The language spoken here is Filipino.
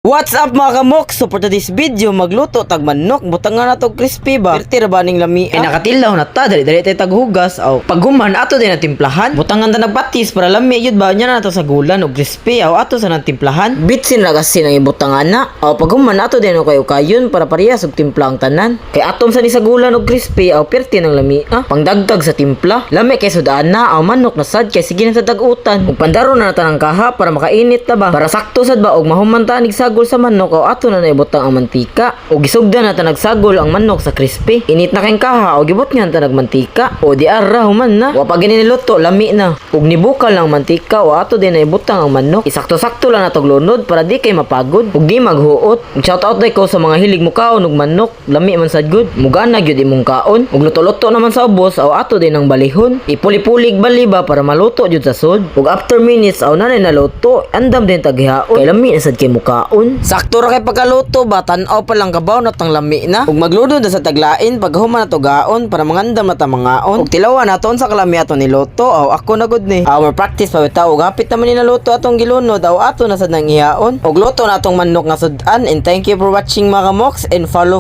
What's up mga kamok? So for today's video, magluto tag manok, butangan na to crispy ba? Pirti ra ba ning lami? Ay nakatilaw na ta, dali tay taghugas aw. Paghuman ato din na timplahan. Butangan ta nagpatis para lami yun ba nya na to sa gulan og crispy aw ato sa nang timplahan. Bitsin ra kasi nang ibutangan na. Aw paghuman ato din kayo kayon para parehas og timpla ang tanan. Kay atom sa ni sa gulan og crispy aw pirti nang lami. Pangdagdag sa timpla. Lami kay sudaan na aw manok na sad kay sige na sa tag-utan. Ug pandaro na ta ng kaha para makainit ta ba? Para sakto sad ba og mahuman ta nig sagol sa manok o ato na naibutang ang mantika o gisugdan na ta nagsagol ang manok sa crispy. Init na kayong kaha o gibot nga ta nagmantika o di ara human na wa pa gini niluto lami na ug nibukal lang mantika o ato din naibutang ang manok. Isakto-sakto lang natog lunod para di kay mapagod ug di maghuot. Ug shout out day ko sa mga hilig mo kaon ug manok, lami man sad good. Mugana gyud imong kaon ug luto-luto naman sa ubos o ato din ang balihon. Ipuli-pulig bali ba para maluto jud sa sud. Ug after minutes aw nanay naluto, andam din taghihaon kay lami na sad kay mo kaon. Sakto ra kay pagkaluto ba tan-aw pa lang kabaw na tang lami na. Ug magluto na sa taglain pag human na to gaon para mangandam na ta mangaon. Ug tilawan naton sa kalami ato niluto aw ako na gud ni. Our practice pa bitaw ug hapit naman ni naluto atong gilunod aw ato na sad nang ihaon. Ug luto na atong manok nga sudan and thank you for watching mga kamoks and follow